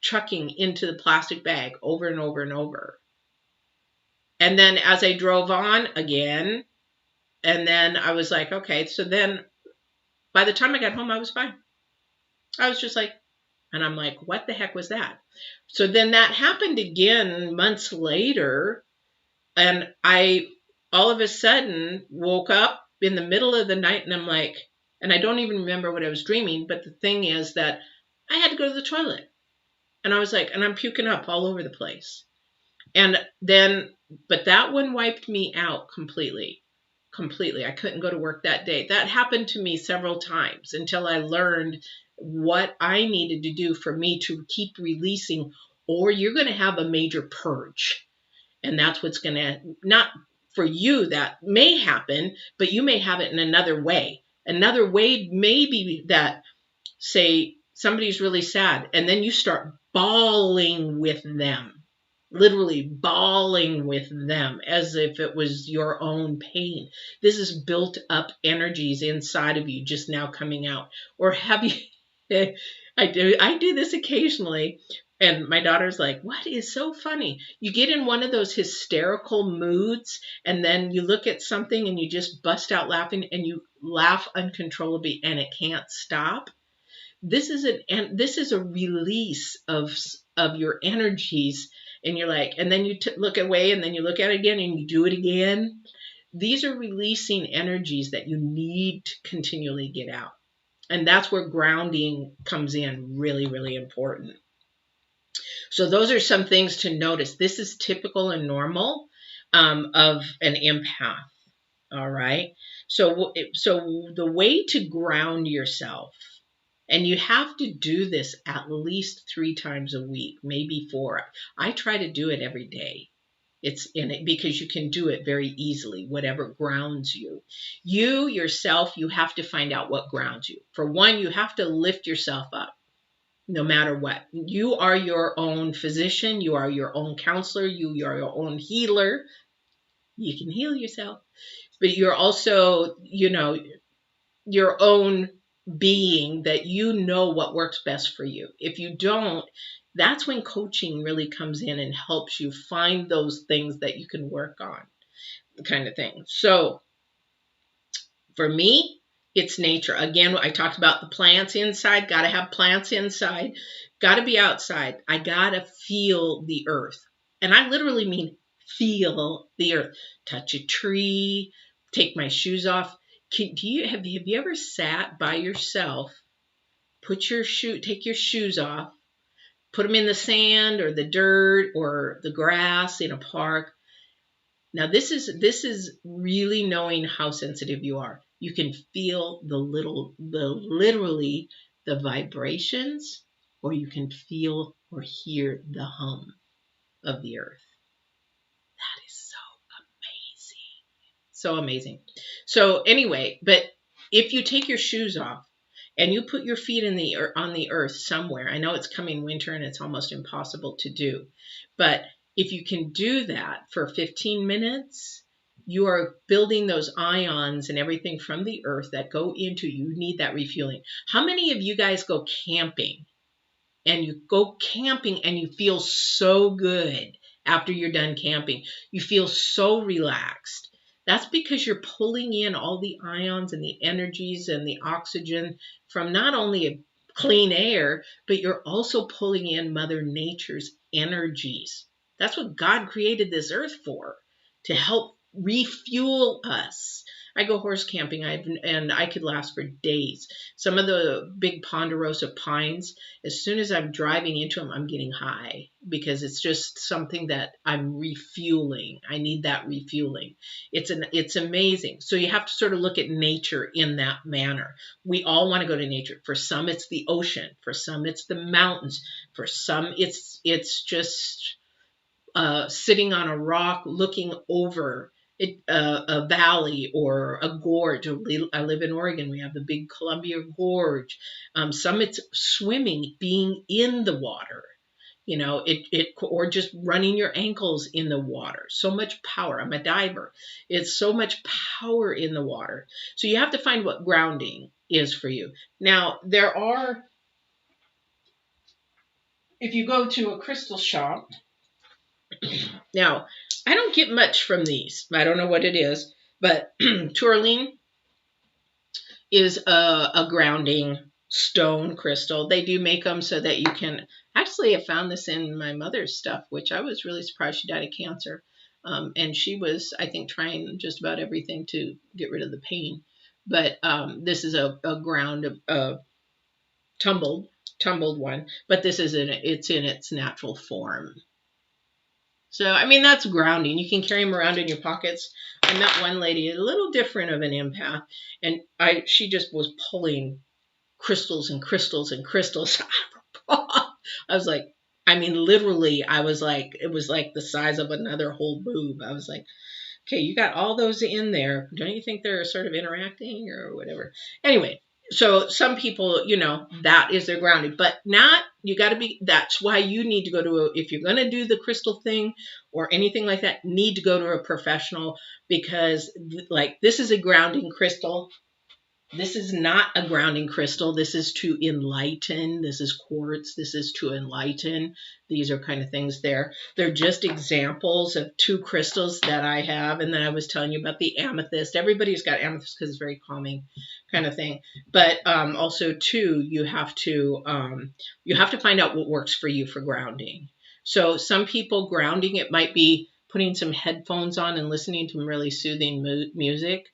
[SPEAKER 1] chucking into the plastic bag over and over and over. And then as I drove on again, and then I was like, okay. So then by the time I got home, I was fine. I was just like, and I'm like, what the heck was that? So then that happened again months later. And I all of a sudden woke up in the middle of the night, and I'm like, and I don't even remember what I was dreaming. But the thing is that I had to go to the toilet. And I was like, and I'm puking up all over the place. And then, but that one wiped me out completely. Completely. I couldn't go to work that day. That happened to me several times until I learned what I needed to do for me to keep releasing, or you're going to have a major purge. And that's what's going to, not for you, that may happen, but you may have it in another way. Another way may be that, say, somebody's really sad, and then you start bawling with them, literally bawling with them as if it was your own pain. This is built up energies inside of you just now coming out. Or have you, I do this occasionally. And my daughter's like, what is so funny? You get in one of those hysterical moods, and then you look at something and you just bust out laughing, and you laugh uncontrollably and it can't stop. This is a release of your energies, and you're like, and then you look away, and then you look at it again, and you do it again. These are releasing energies that you need to continually get out, and that's where grounding comes in, really, really important. So those are some things to notice. This is typical and normal of an empath. All right. So the way to ground yourself, and you have to do this at least 3 times a week, maybe 4. I try to do it every day. It's in it because you can do it very easily, whatever grounds you. You yourself, you have to find out what grounds you. For one, you have to lift yourself up no matter what. You are your own physician. You are your own counselor. You are your own healer. You can heal yourself, but you're also, your own being, that you know what works best for you. If you don't, that's when coaching really comes in and helps you find those things that you can work on, kind of thing. So for me, it's nature. Again, I talked about the plants inside. Got to have plants inside. Got to be outside. I got to feel the earth. And I literally mean feel the earth. Touch a tree, take my shoes off. Have you ever sat by yourself, take your shoes off, put them in the sand or the dirt or the grass in a park? Now this is really knowing how sensitive you are. You can feel literally the vibrations, or you can feel or hear the hum of the earth. That is so amazing. So anyway, but if you take your shoes off and you put your feet on the earth somewhere, I know it's coming winter and it's almost impossible to do, but if you can do that for 15 minutes, you are building those ions and everything from the earth that go into you. Need that refueling. How many of you guys go camping? And you go camping and you feel so good after you're done camping. You feel so relaxed. That's because you're pulling in all the ions and the energies and the oxygen from not only clean air, but you're also pulling in Mother Nature's energies. That's what God created this earth for, to help refuel us. I go horse camping, and I could last for days. Some of the big ponderosa pines, as soon as I'm driving into them, I'm getting high, because it's just something that I'm refueling. I need that refueling. It's amazing. So you have to sort of look at nature in that manner. We all want to go to nature. For some, it's the ocean. For some, it's the mountains. For some, it's just sitting on a rock looking over a valley or a gorge. I live in Oregon. We have the big Columbia Gorge. Some it's swimming, being in the water, or just running your ankles in the water. So much power. I'm a diver. It's so much power in the water. So you have to find what grounding is for you. Now, if you go to a crystal shop, now, I don't get much from these. I don't know what it is, but tourmaline is a grounding stone crystal. They do make them so that you can, actually, I found this in my mother's stuff, which I was really surprised. She died of cancer. And she was, I think, trying just about everything to get rid of the pain. But this is a tumbled one, but it's in its natural form. So, I mean, that's grounding. You can carry them around in your pockets. I met one lady, a little different of an empath, and she just was pulling crystals and crystals and crystals. I was like, I mean, literally, I was like, it was like the size of another whole boob. I was like, okay, you got all those in there. Don't you think they're sort of interacting or whatever? Anyway, so some people, that is their grounding, but not, you got to be, that's why you need to go to if you're going to do the crystal thing or anything like that, need to go to a professional, because like this is a grounding crystal. This is not a grounding crystal. This is to enlighten. This is quartz. This is to enlighten. These are kind of things there. They're just examples of two crystals that I have. And then I was telling you about the amethyst. Everybody's got amethyst because it's very calming kind of thing. But also too, you have to find out what works for you for grounding. So some people grounding, it might be putting some headphones on and listening to really soothing music.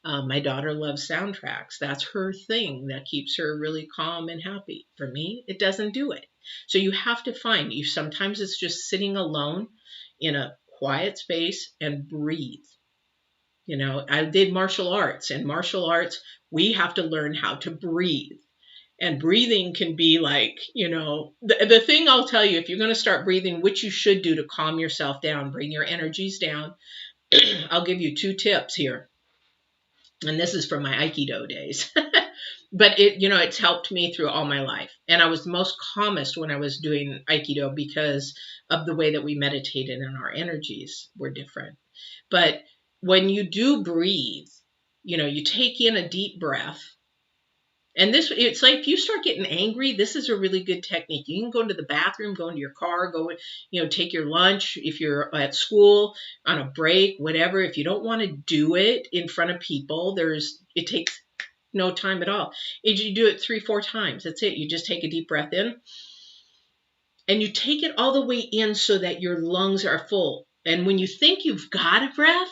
[SPEAKER 1] My daughter loves soundtracks. That's her thing. That keeps her really calm and happy. For me, it doesn't do it. So you have to find, sometimes it's just sitting alone in a quiet space and breathe. I did martial arts, and martial arts, we have to learn how to breathe. And breathing can be like, the thing I'll tell you, if you're going to start breathing, which you should do to calm yourself down, bring your energies down, I'll give you 2 tips here. And this is from my Aikido days. But it's helped me through all my life. And I was most calmest when I was doing Aikido because of the way that we meditated and our energies were different. But when you do breathe, you take in a deep breath. And it's like if you start getting angry, this is a really good technique. You can go into the bathroom, go into your car, take your lunch. If you're at school, on a break, whatever. If you don't want to do it in front of people, it takes no time at all. If you do it 3-4 times, that's it. You just take a deep breath in and you take it all the way in so that your lungs are full. And when you think you've got a breath,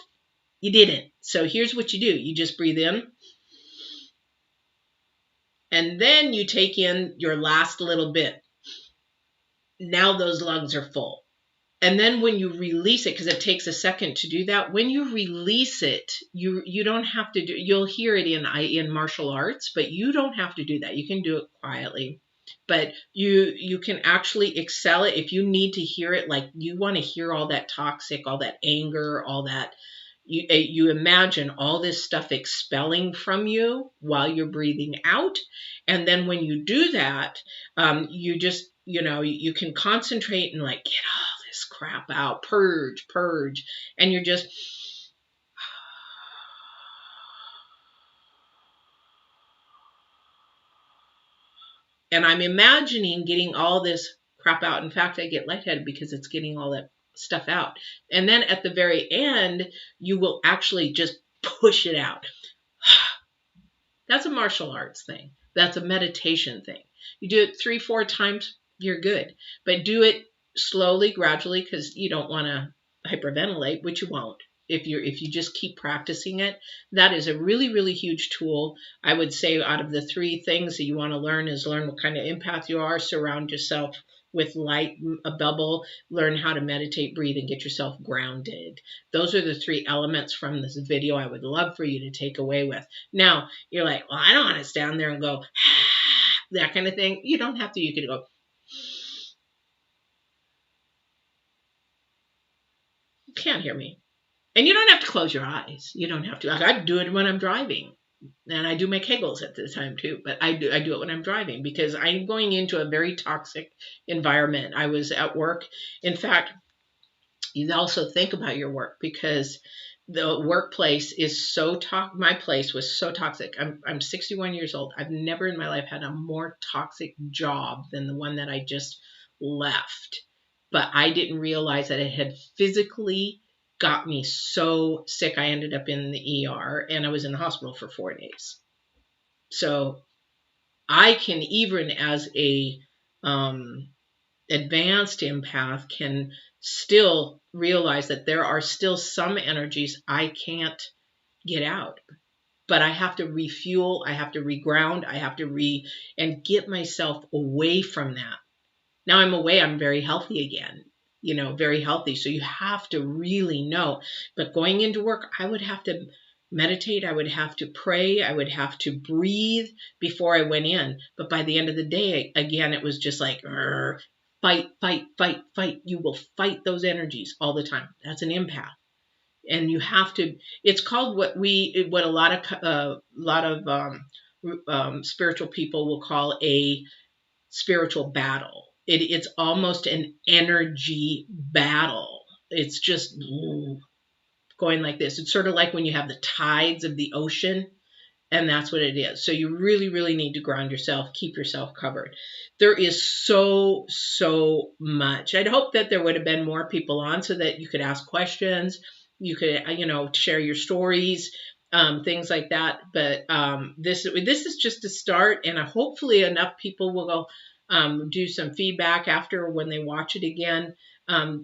[SPEAKER 1] you didn't. So here's what you do. You just breathe in. And then you take in your last little bit. Now those lungs are full. And then when you release it, because it takes a second to do that, when you release it, you don't have to do, you'll hear it in martial arts, but you don't have to do that. You can do it quietly. But you can actually excel it if you need to hear it, like you want to hear all that toxic, all that anger, all that. You imagine all this stuff expelling from you while you're breathing out. And then when you do that, you just, you can concentrate and like, get all this crap out, purge. And you're just, and I'm imagining getting all this crap out. In fact, I get lightheaded because it's getting all that stuff out. And then at the very end, you will actually just push it out. That's a martial arts thing. That's a meditation thing. You do it 3-4 times, you're good. But do it slowly, gradually, because you don't want to hyperventilate, which you won't. If you just keep practicing it, that is a really, really huge tool. I would say out of the 3 things that you want to learn is learn what kind of empath you are, surround yourself with light, a bubble, learn how to meditate, breathe, and get yourself grounded. Those are the 3 elements from this video I would love for you to take away with. Now, you're like, well, I don't want to stand there and go, that kind of thing. You don't have to. You could go, you can't hear me. And you don't have to close your eyes. You don't have to. I do it when I'm driving. And I do my kegels at the time too, but I do it when I'm driving because I'm going into a very toxic environment. I was at work. In fact, you also think about your work because the workplace is so toxic. My place was so toxic. I'm 61 years old. I've never in my life had a more toxic job than the one that I just left. But I didn't realize that it had physically got me so sick. I ended up in the ER and I was in the hospital for 4 days. So I can, even as a advanced empath, can still realize that there are still some energies I can't get out. But I have to refuel, I have to reground, I have to and get myself away from that. Now I'm away, I'm very healthy again. very healthy. So you have to really know. But going into work, I would have to meditate. I would have to pray. I would have to breathe before I went in. But by the end of the day, again, it was just like, fight, fight, fight, fight. You will fight those energies all the time. That's an empath. And you have to, it's called what a lot of spiritual people will call a spiritual battle. It's almost an energy battle. It's just going like this. It's sort of like when you have the tides of the ocean, and that's what it is. So you really, really need to ground yourself, keep yourself covered. There is so much. I'd hope that there would have been more people on so that you could ask questions. You could, share your stories, things like that. But this is just a start, and hopefully enough people will do some feedback after when they watch it again.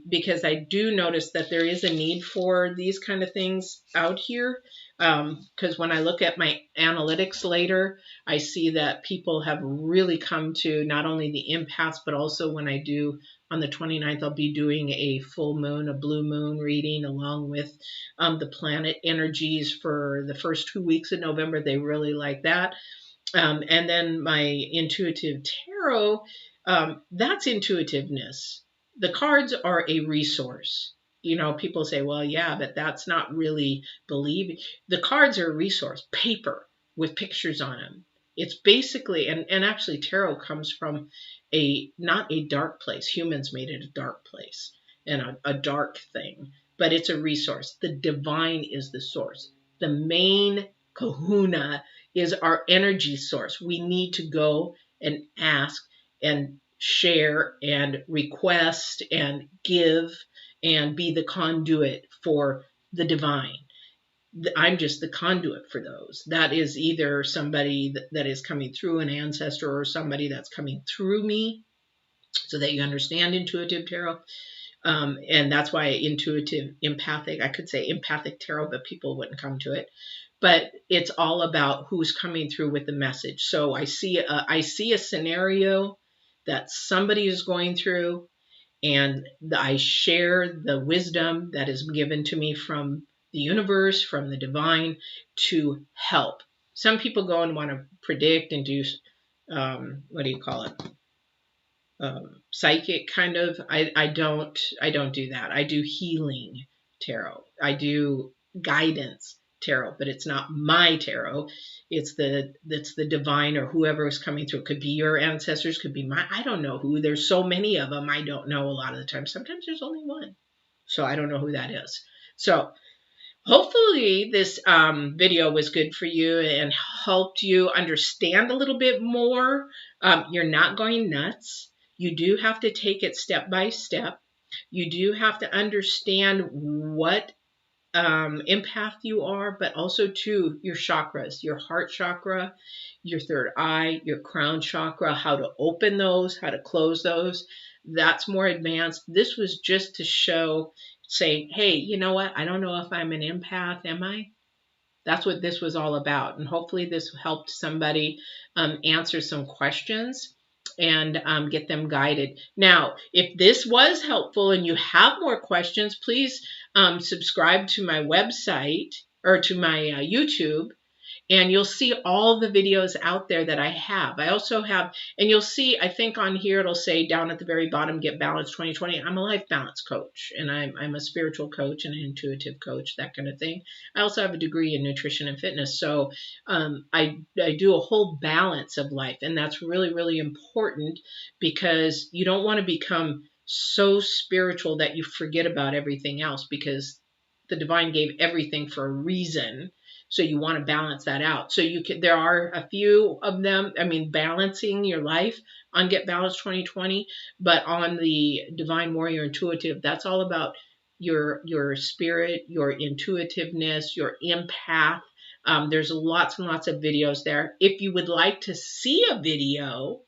[SPEAKER 1] Because I do notice that there is a need for these kind of things out here. Because when I look at my analytics later, I see that people have really come to not only the empaths, but also when I do on the 29th, I'll be doing a full moon, a blue moon reading along with the planet energies for the first 2 weeks of November. They really like that. And then my intuitive tarot, that's intuitiveness. The cards are a resource. People say, well, yeah, but that's not really believing. The cards are a resource, paper with pictures on them. It's basically, and actually tarot comes from not a dark place. Humans made it a dark place and a dark thing, but it's a resource. The divine is the source. The main kahuna is our energy source. We need to go and ask and share and request and give and be the conduit for the divine. I'm just the conduit for those. That is either somebody that is coming through an ancestor or somebody that's coming through me, so that you understand intuitive tarot. And that's why intuitive empathic, I could say empathic tarot, but people wouldn't come to it. But it's all about who's coming through with the message. So I see a scenario that somebody is going through, and I share the wisdom that is given to me from the universe, from the divine, to help. Some people go and want to predict and do, what do you call it? Psychic kind of. I don't do that. I do healing tarot. I do guidance tarot, but it's not my tarot. It's the divine or whoever is coming through. It could be your ancestors, could be I don't know who. There's so many of them. I don't know a lot of the time. Sometimes there's only one. So I don't know who that is. So hopefully this video was good for you and helped you understand a little bit more. You're not going nuts. You do have to take it step by step. You do have to understand what empath you are, but also too your chakras, your heart chakra, your third eye, your crown chakra, how to open those, how to close those. That's more advanced. This was just to show, say, hey, you know what? I don't know if I'm an empath, am I? That's what this was all about. And hopefully this helped somebody answer some questions and get them guided. Now, if this was helpful and you have more questions, please subscribe to my website or to my YouTube, and you'll see all the videos out there that I have. I also have, and you'll see, I think on here it'll say down at the very bottom, Get Balanced 2020. I'm a life balance coach, and I'm a spiritual coach and an intuitive coach, that kind of thing. I also have a degree in nutrition and fitness. So I do a whole balance of life, and that's really, really important, because you don't want to become so spiritual that you forget about everything else, because the divine gave everything for a reason. So you want to balance that out. So there are a few of them. I mean, balancing your life on Get Balanced 2020, but on the Divine Warrior Intuitive, that's all about your spirit, your intuitiveness, your empath. There's lots and lots of videos there. If you would like to see a video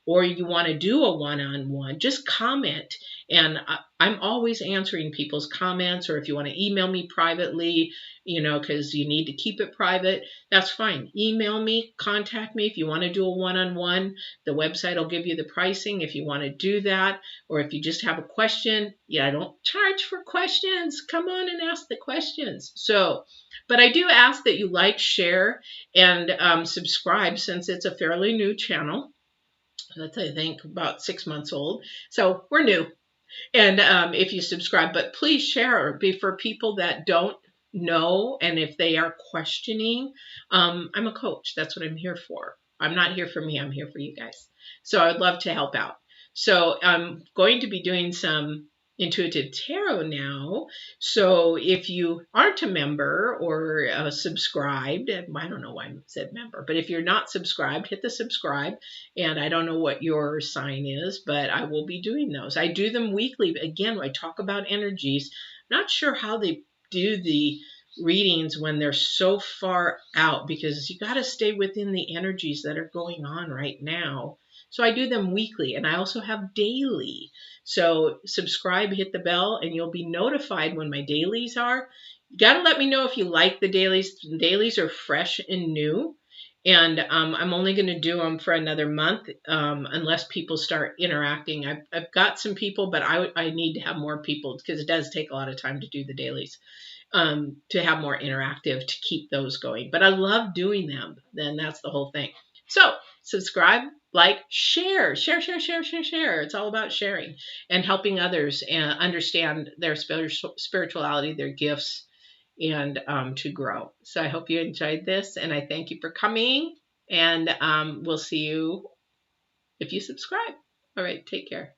[SPEAKER 1] or you want to do a one-on-one, just comment. And I'm always answering people's comments, or if you want to email me privately, because you need to keep it private, that's fine. Email me, contact me if you want to do a one-on-one. The website will give you the pricing if you want to do that, or if you just have a question. Yeah, I don't charge for questions. Come on and ask the questions. So, but I do ask that you like, share, and subscribe, since it's a fairly new channel. That's, I think, about 6 months old. So we're new. And if you subscribe, but please share, be for people that don't know. And if they are questioning, I'm a coach. That's what I'm here for. I'm not here for me. I'm here for you guys. So I'd love to help out. So I'm going to be doing some intuitive tarot now. So if you aren't a member or subscribed, I don't know why I said member, but if you're not subscribed, hit the subscribe. And I don't know what your sign is, but I will be doing those. I do them weekly. Again, I talk about energies. I'm not sure how they do the readings when they're so far out, because you got to stay within the energies that are going on right now. So I do them weekly, and I also have daily. So subscribe, hit the bell, and you'll be notified when my dailies are. You got to let me know if you like the dailies. The dailies are fresh and new. And I'm only going to do them for another month unless people start interacting. I've got some people, but I need to have more people, because it does take a lot of time to do the dailies, to have more interactive, to keep those going. But I love doing them. Then that's the whole thing. So subscribe, like, share. It's all about sharing and helping others and understand their spirituality, their gifts, and to grow. So I hope you enjoyed this, and I thank you for coming, and we'll see you if you subscribe. All right, take care.